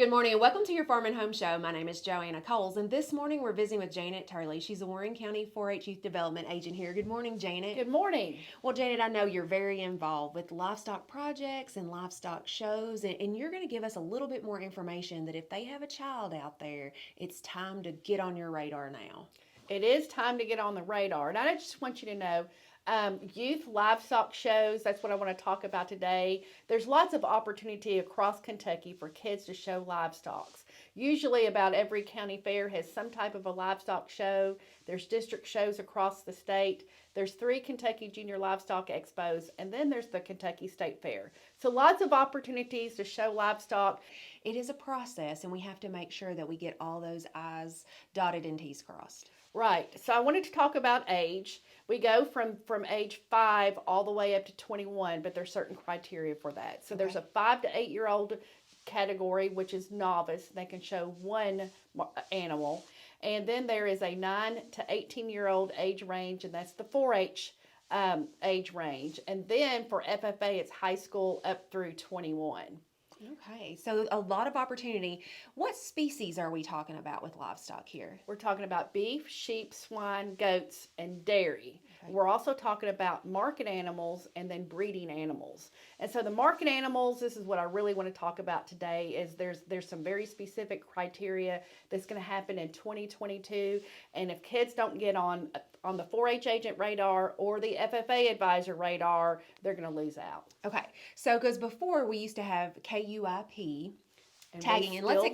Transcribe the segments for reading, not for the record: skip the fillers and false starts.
Good morning and welcome to your Farm and Home Show. My name is Joanna Coles, and this morning we're visiting with Janet Turley. She's a Warren County 4-H Youth Development Agent here. Good morning, Janet. Good morning. Well, Janet, I know you're very involved with livestock projects and livestock shows, and you're going to give us a little bit more information that if they have a child out there, it's time to get on your radar now. It is time to get on the radar. And I just want you to know, youth livestock shows, that's what I want to talk about today. There's lots of opportunity across Kentucky for kids to show livestock. Usually about every county fair has some type of a livestock show. There's district shows across the state. There's 3 Kentucky Junior Livestock Expos, and then there's the Kentucky State Fair. So lots of opportunities to show livestock. It is a process, and we have to make sure that we get all those I's dotted and T's crossed. Right. So I wanted to talk about age. We go from age 5 all the way up to 21, but there's certain criteria for that. So there's a 5 to 8-year-old category, which is novice. They can show one animal. And then there is a 9 to 18-year-old age range, and that's the 4-H age range. And then for FFA, it's high school up through 21. Okay, so a lot of opportunity. What species are we talking about with livestock here? We're talking about beef, sheep, swine, goats, and dairy. Okay. We're also talking about market animals and then breeding animals. And so the market animals, this is what I really want to talk about today, is there's some very specific criteria that's going to happen in 2022. And if kids don't get on the 4-H agent radar or the FFA advisor radar, they're going to lose out. Okay, so because before we used to have KUIP and tagging, and let's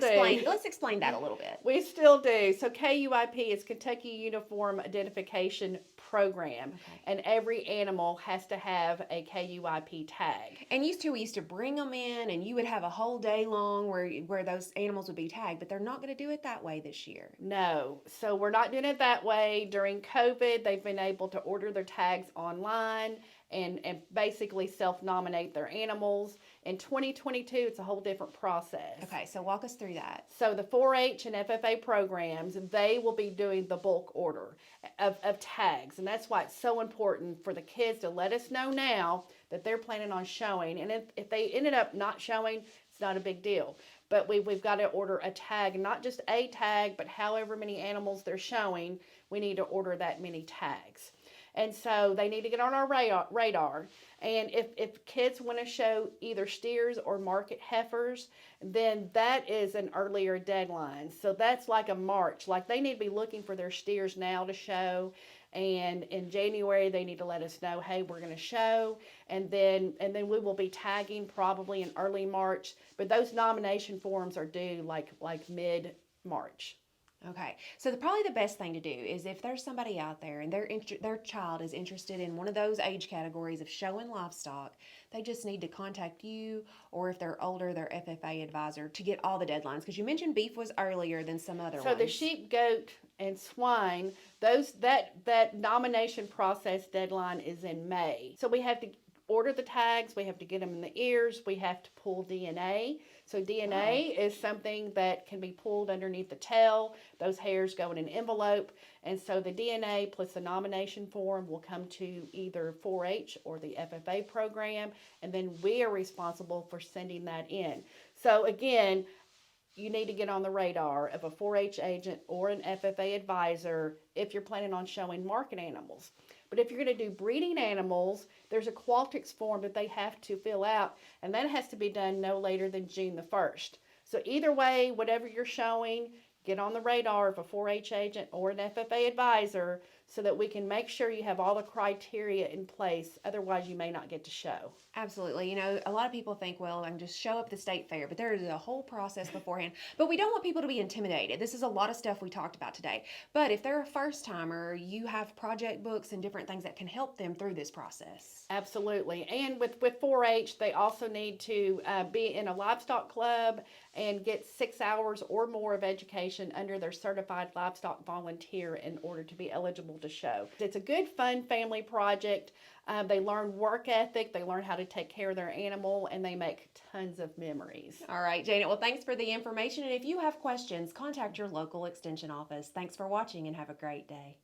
explain that a little bit. We still do. So KUIP is Kentucky Uniform Identification Program, okay. And every animal has to have a KUIP tag. And we used to bring them in, and you would have a whole day long where those animals would be tagged, but they're not going to do it that way this year. No, so we're not doing it that way. During COVID, they've been able to order their tags online and basically self-nominate their animals. In 2022, it's a whole different process. Okay, so walk us through that. So the 4-H and FFA programs, they will be doing the bulk order of tags. And that's why it's so important for the kids to let us know now that they're planning on showing. And if they ended up not showing, it's not a big deal. But we've got to order a tag, not just a tag, but however many animals they're showing, we need to order that many tags. And so they need to get on our radar. And if kids want to show either steers or market heifers, then that is an earlier deadline. So that's like a March. Like they need to be looking for their steers now to show. And in January, they need to let us know, hey, we're going to show. And then we will be tagging probably in early March. But those nomination forms are due like mid-March. Okay, so probably the best thing to do is if there's somebody out there and their child is interested in one of those age categories of showing livestock, they just need to contact you, or if they're older, their FFA advisor, to get all the deadlines. Because you mentioned beef was earlier than some other ones. So the sheep, goat, and swine, that nomination process deadline is in May. So we have to order the tags, we have to get them in the ears, we have to pull DNA. So DNA is something that can be pulled underneath the tail. Those hairs go in an envelope. And so the DNA plus the nomination form will come to either 4-H or the FFA program. And then we are responsible for sending that in. So again, you need to get on the radar of a 4-H agent or an FFA advisor if you're planning on showing market animals. But if you're going to do breeding animals, there's a Qualtrics form that they have to fill out, and that has to be done no later than June the 1st. So either way, whatever you're showing, get on the radar of a 4-H agent or an FFA advisor so that we can make sure you have all the criteria in place. Otherwise, you may not get to show. Absolutely. You know, a lot of people think, well, I can just show up at the state fair, but there is a whole process beforehand. But we don't want people to be intimidated. This is a lot of stuff we talked about today. But if they're a first timer, you have project books and different things that can help them through this process. Absolutely. And with 4-H, they also need to be in a livestock club and get 6 hours or more of education under their certified livestock volunteer in order to be eligible to show. It's a good, fun family project. They learn work ethic, they learn how to take care of their animal, and they make tons of memories. All right, Janet, well, thanks for the information. And if you have questions, contact your local extension office. Thanks for watching and have a great day.